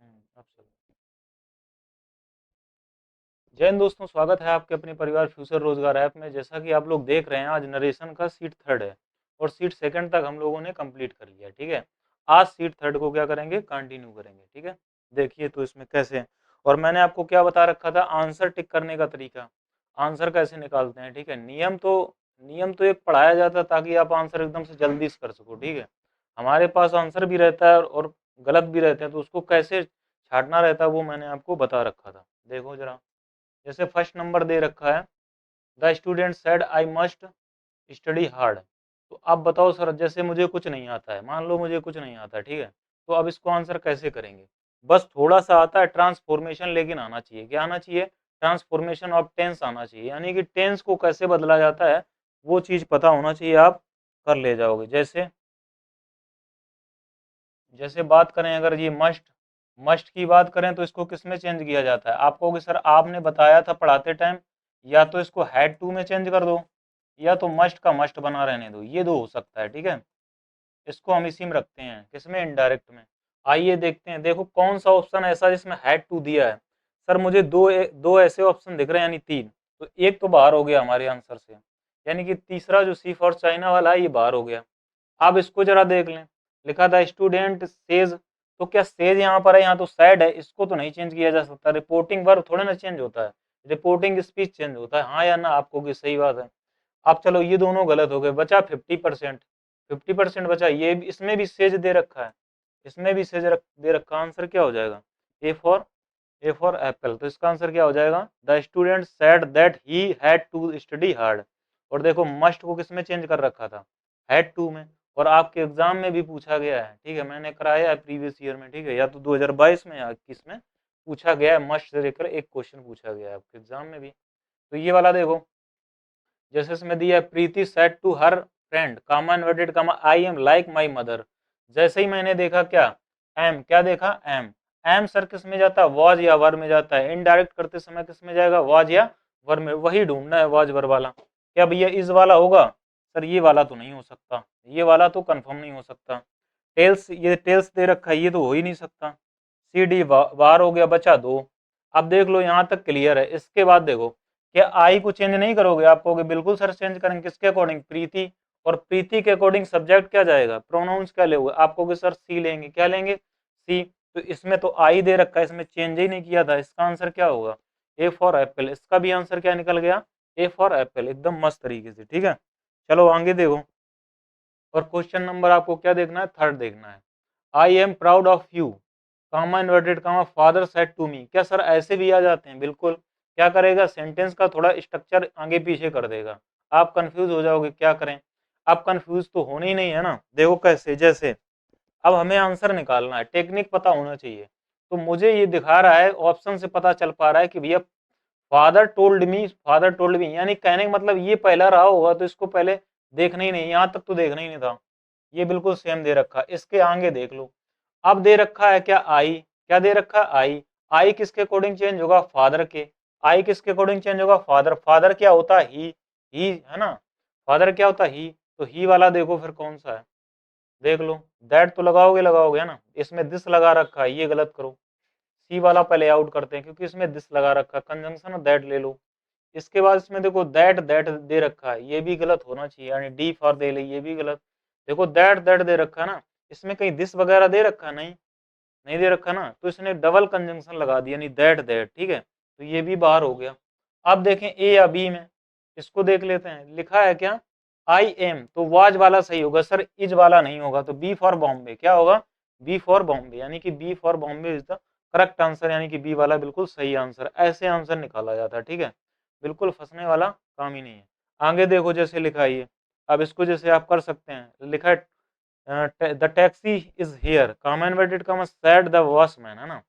absolutely। जय हिंद दोस्तों, स्वागत है आपके अपने परिवार फ्यूचर रोजगार ऐप में। जैसा कि आप लोग देख रहे हैं, आज नरेशन का सीट थर्ड है और सीट सेकंड तक हम लोगों ने कंप्लीट कर लिया। ठीक है, आज सीट थर्ड को क्या करेंगे, कंटिन्यू करेंगे। ठीक है, देखिए तो इसमें कैसे, और मैंने आपको क्या बता रखा था, आंसर टिक करने का तरीका, आंसर कैसे निकालते हैं। ठीक है, नियम तो एक पढ़ाया जाता है ताकि आप आंसर एकदम से जल्दी से कर सको। ठीक है, हमारे पास आंसर भी रहता है और गलत भी रहते हैं, तो उसको कैसे छांटना रहता है वो मैंने आपको बता रखा था। देखो जरा, जैसे फर्स्ट नंबर दे रखा है, the student said I must study hard. तो अब बताओ सर, जैसे मुझे कुछ नहीं आता है, मान लो मुझे कुछ नहीं आता, ठीक है, तो अब इसको आंसर कैसे करेंगे। बस थोड़ा सा आता है ट्रांसफॉर्मेशन, लेकिन आना चाहिए, क्या आना चाहिए, ट्रांसफॉर्मेशन ऑफ टेंस आना चाहिए, यानी कि टेंस को कैसे बदला जाता है वो चीज पता होना चाहिए, आप कर ले जाओगे। जैसे जैसे बात करें, अगर ये मस्ट मस्ट की बात करें तो इसको किस में चेंज किया जाता है, आप कहोगे सर आपने बताया था पढ़ाते टाइम, या तो इसको हैड टू में चेंज कर दो, या तो मस्ट का मस्ट बना रहने दो, ये दो हो सकता है। ठीक है, इसको हम इसी में रखते हैं, किसमें, इनडायरेक्ट में। आइए देखते हैं, देखो कौन सा ऑप्शन ऐसा जिसमें हैड टू दिया है। सर मुझे दो ऐसे ऑप्शन दिख रहे हैं, यानी तीन, तो एक तो बाहर हो गया हमारे आंसर से, यानी कि तीसरा जो सी फॉर चाइना वाला है ये बाहर हो गया। अब इसको जरा देख लें, लिखा था स्टूडेंट सेज, तो क्या सेज यहाँ पर है, यहाँ तो सैड है, इसको तो नहीं चेंज किया जा सकता। रिपोर्टिंग वर्ब थोड़ा ना चेंज होता है, रिपोर्टिंग स्पीच चेंज होता है, हाँ या ना, आपको की सही बात है। अब चलो ये दोनों गलत हो गए, बचा 50%, 50% बचा, ये इसमें भी सेज दे रखा है, इसमें भी सेज दे रखा, आंसर क्या हो जाएगा, A for A for apple. तो इसका आंसर क्या हो जाएगा, the student said that he had to study hard. और देखो मस्ट को किसमें चेंज कर रखा था, हैड टू में, और आपके एग्जाम में भी पूछा गया है। ठीक है, मैंने कराया है प्रीवियस ईयर में, ठीक है, या तो 2022 में या 21 में पूछा गया है, मस्ट से लेकर एक क्वेश्चन पूछा गया है आपके एग्जाम में भी। तो ये वाला देखो, जैसे इसमें दिया है, Preeti said to her friend comma inverted comma I am like my mother. जैसे ही मैंने देखा क्या, एम, क्या देखा, एम, एम सर किस में जाता है, वॉज या वर में जाता है, इनडायरेक्ट करते समय किस में जाएगा, वॉज या वर में, वही ढूंढना है, वॉज वर वाला। क्या भैया इस वाला होगा, सर ये वाला तो नहीं हो सकता, ये वाला तो कंफर्म नहीं हो सकता। टेल्स, ये टेल्स दे रखा है, ये तो हो ही नहीं सकता। सी डी वार हो गया, बचा दो। अब देख लो यहाँ तक क्लियर है, इसके बाद देखो, क्या आई को चेंज नहीं करोगे, आप कहोगे बिल्कुल सर चेंज करेंगे, किसके अकॉर्डिंग, प्रीति, और प्रीति के अकॉर्डिंग सब्जेक्ट क्या जाएगा, प्रोनाउंस क्या लेंगे, आप कहोगे सर सी लेंगे, क्या लेंगे, सी। तो इसमें तो आई दे रखा है, इसमें चेंज ही नहीं किया था, इसका आंसर क्या होगा, ए फॉर एप्पल। इसका भी आंसर क्या निकल गया, ए फॉर एप्पल, एकदम मस्त तरीके से। ठीक है, चलो आगे देखो, और क्वेश्चन नंबर आपको क्या देखना है, थर्ड देखना है। I am proud of you, comma inverted comma father said to me. क्या सर ऐसे भी आ जाते हैं, बिल्कुल। क्या करेगा, सेंटेंस का थोड़ा स्ट्रक्चर आगे पीछे कर देगा, आप कंफ्यूज हो जाओगे, क्या करें। आप कंफ्यूज तो होने ही नहीं है ना, देखो कैसे, जैसे अब हमें आंसर निकालना है, टेक्निक पता होना चाहिए। तो मुझे ये दिखा रहा है, ऑप्शन से पता चल पा रहा है कि भैया फादर टोल्ड मी, यानी कहने का मतलब ये पहला रहा होगा, तो इसको पहले देखना ही नहीं, यहाँ तक तो देखना ही नहीं था। ये बिल्कुल सेम दे रखा, इसके आगे देख लो। अब दे रखा है क्या, आई, क्या दे रखा है, आई, आई किसके अकॉर्डिंग चेंज होगा, फादर के, आई किसके अकॉर्डिंग चेंज होगा, फादर, फादर क्या होता है, ही है ना, फादर क्या होता है, ही। तो ही वाला देखो फिर कौन सा है, देख लो, दैट तो लगाओगे लगाओगे, है ना, इसमें दिस लगा रखा है, ये गलत करो। सी वाला पहले आउट करते हैं, क्योंकि इसमें दिस लगा रखा है, कंजंक्शन ऑफ दैट ले लो। इसके बाद इसमें देखो दैट दैट दे रखा है, ये भी गलत होना चाहिए, यानी डी फॉर दे ले, ये भी गलत। देखो दैट दैट दे रखा है ना, इसमें कहीं दिस वगैरह दे रखा है, नहीं, नहीं दे रखा ना, तो इसने डबल कंजंक्शन लगा दिया, यानी दैट दैट। ठीक है, तो ये भी बाहर हो गया। अब देखें ए या बी में, इसको देख लेते हैं, लिखा है क्या, आई एम, तो वाज वाला सही होगा सर, इज वाला नहीं होगा, तो बी फॉर बॉम्बे, क्या होगा, बी फॉर बॉम्बे, यानी कि B for Bombay is the correct answer, यानी कि बी वाला बिल्कुल सही आंसर। ऐसे आंसर निकाला जाता है। ठीक है, बिल्कुल फंसने वाला काम ही नहीं है। आगे देखो, जैसे लिखा है ये, अब इसको जैसे आप कर सकते हैं, लिखा है the taxi is here, comma inverted comma said the watchman, है ना।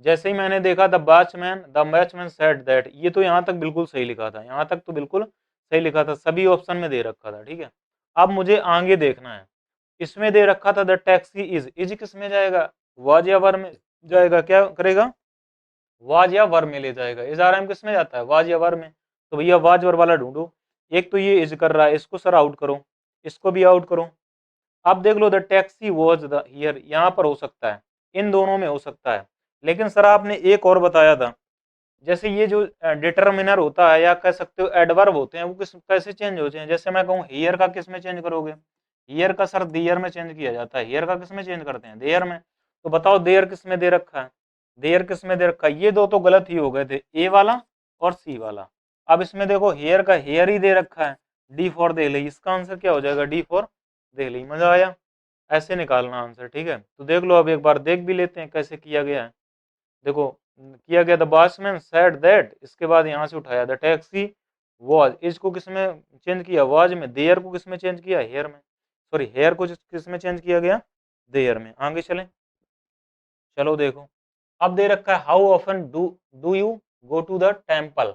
जैसे ही मैंने देखा द बैट्समैन सेड दैट, ये तो यहाँ तक बिल्कुल सही लिखा था, यहाँ तक तो बिल्कुल सही लिखा था, सभी ऑप्शन में दे रखा था। ठीक है, अब मुझे आगे देखना है, इसमें दे रखा था द टैक्सी इज किस में जाएगा, वाज या वर में जाएगा, क्या करेगा, वाज या वर में ले जाएगा। इज आर एम किस में जाता है, वाज या वर में, तो भैया वाज वर वाला ढूंढो। एक तो ये इज कर रहा है, इसको सर आउट करो, इसको भी आउट करो। अब देख लो, the taxi was the here, यहाँ पर हो सकता है, इन दोनों में हो सकता है। लेकिन सर आपने एक और बताया था, जैसे ये जो डिटर्मिनर होता है या कह सकते हो एडवर्ब होते हैं, वो किस कैसे चेंज होते हैं। जैसे मैं कहूँ हियर का किस में चेंज करोगे, हियर का सर देयर में चेंज किया जाता है। हियर का किस में चेंज करते हैं, देयर में। तो बताओ देयर किस में दे रखा है, देयर किस में दे रखा है। ये दो तो गलत ही हो गए थे, ए वाला और सी वाला। अब इसमें देखो हेयर का हेयर ही दे रखा है, डी फॉर दिल्ली। इसका आंसर क्या हो जाएगा, डी फॉर दिल्ली। मजा आया, ऐसे निकालना आंसर, ठीक है। तो देख लो, अब एक बार देख भी लेते हैं कैसे किया गया है। देखो किया गया, द बॉसमैन सेड दैट, इसके बाद यहाँ से उठाया द टैक्सी वॉज, इसको किसमें चेंज किया, वॉज में। देयर को किसमें चेंज किया, हेयर में। सॉरी, हेयर को किसमें चेंज किया गया, देयर में। आगे चलें, चलो देखो। अब दे रखा है how often do you go to the temple,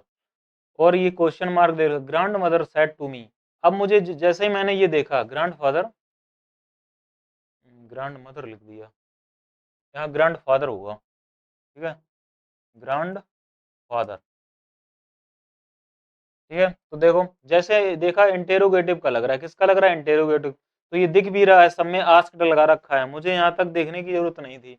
और ये क्वेश्चन मार्क दे रखा, grandmother said to me. अब मुझे जैसे ही मैंने ये देखा, ग्रैंड फादर, ग्रैंड मदर लिख दिया, यहाँ ग्रैंड फादर होगा, ठीक है, ग्रैंड फादर, ठीक है। तो देखो जैसे देखा इंटेरोगेटिव का लग रहा है, किसका लग रहा है, इंटेरोगेटिव। तो ये दिख भी रहा है, सब में आस्क्ड लगा रखा है, मुझे यहाँ तक देखने की जरूरत नहीं थी।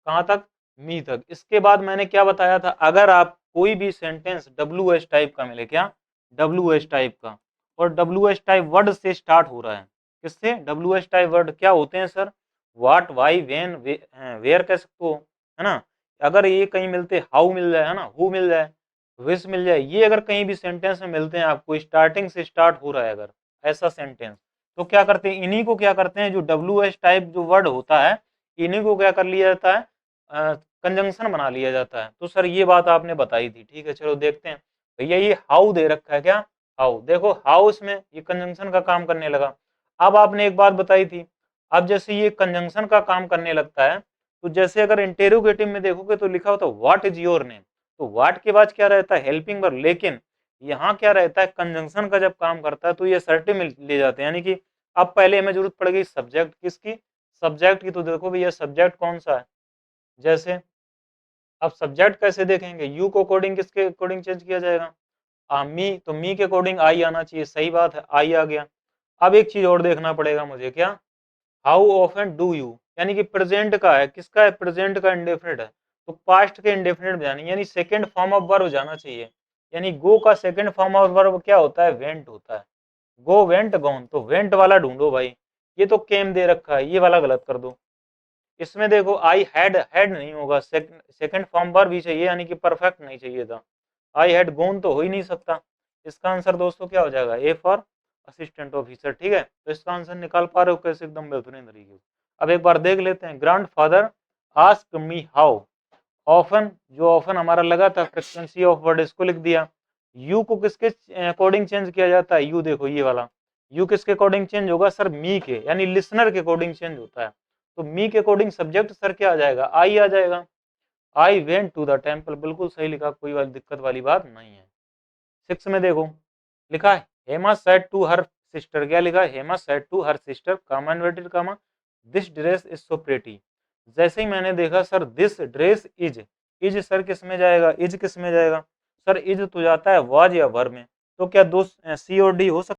कहाँ तक, मी तक। इसके बाद मैंने क्या बताया था, अगर आप कोई भी सेंटेंस डब्ल्यू एच टाइप का मिले, क्या, डब्ल्यू एच टाइप का, और डब्ल्यू एच टाइप वर्ड से स्टार्ट हो रहा है, किससे, डब्ल्यू एच टाइप वर्ड क्या होते हैं sir, what, why, when, where कह सकते हो, है ना। अगर ये कहीं मिलते, हाउ मिल जाए, है ना, हु मिल जाए, विश मिल जाए, ये अगर कहीं भी सेंटेंस में मिलते हैं आपको, स्टार्टिंग से स्टार्ट हो रहा है अगर ऐसा सेंटेंस, तो क्या करते हैं, इन्हीं को क्या करते हैं, जो डब्ल्यू एच टाइप जो वर्ड होता है, इन्हीं को क्या कर लिया जाता है, कंजंक्शन बना लिया जाता है। तो सर ये बात आपने बताई थी, ठीक है। चलो देखते हैं भैया, ये हाउ दे रखा है, क्या, हाउ। देखो हाउ इसमें ये कंजंक्शन का काम करने लगा। अब आपने एक बात बताई थी, अब जैसे ये कंजंक्शन का काम करने लगता है, तो जैसे अगर इंटेरोगेटिव में देखोगे तो लिखा होता है व्हाट इज योर नेम, तो व्हाट के बाद क्या रहता है, हेल्पिंग वर्ब। लेकिन यहाँ क्या रहता है, कंजंक्शन का जब काम करता है तो ये सर्टिव में ले जाते हैं, यानी कि अब पहले हमें जरूरत पड़ गई सब्जेक्ट किसकी, सब्जेक्ट की। तो देखो भैया सब्जेक्ट कौन सा है, जैसे अब सब्जेक्ट कैसे देखेंगे, यू को अकॉर्डिंग किसके अकॉर्डिंग चेंज किया जाएगा, मी, तो मी के अकॉर्डिंग आई आना चाहिए, सही बात है, आई आ गया। अब एक चीज और देखना पड़ेगा मुझे, क्या, हाउ ऑफन डू यू, यानी कि प्रेजेंट का है, किसका है, प्रेजेंट का इंडेफिनिट है, तो पास्ट के इंडेफिनिट में जानी, यानी सेकंड फॉर्म ऑफ वर्ब जाना चाहिए। यानी गो का सेकंड फॉर्म ऑफ वर्ब क्या होता है, वेंट होता है। गो, वेंट, गॉन, तो वेंट वाला ढूंढो भाई। ये तो केम दे रखा है, ये वाला गलत कर दो। इसमें देखो आई हैड, हैड नहीं होगा, सेकंड फॉर्म वर्ब भी चाहिए, यानी कि परफेक्ट नहीं चाहिए था। आई हैड गोन तो हो ही नहीं सकता। इसका आंसर दोस्तों क्या हो जाएगा, ए फॉर असिस्टेंट ऑफिसर, ठीक है। तो इसका आंसर निकाल पा रहे हो कैसे, एकदम बेहतरीन तरीके से। अब एक बार देख लेते हैं, grand father ask me how often, जो ऑफन हमारा लगा था, फ्रिक्वेंसी ऑफ वर्ड, इसको लिख दिया। यू को किसके अकॉर्डिंग चेंज किया जाता है, यू देखो ये वाला, यू किसके अकॉर्डिंग चेंज होगा सर, मी के, यानी लिसनर के अकॉर्डिंग चेंज होता है। तो मी के अकॉर्डिंग सब्जेक्ट सर क्या आ जाएगा, आई आ जाएगा। I went to the temple, बिल्कुल सही लिखा, कोई वाली दिक्कत वाली बात नहीं है। 6 में देखो लिखा है Hema said to her sister, क्या लिखा है, Hema said to her sister, comma inverted comma, this dress is so pretty. जैसे ही मैंने देखा sir this dress is sir किस में जाएगा, इज किस में जाएगा, सर इज तो जाता है वाज या वर में। तो क्या दो सी और डी हो सकता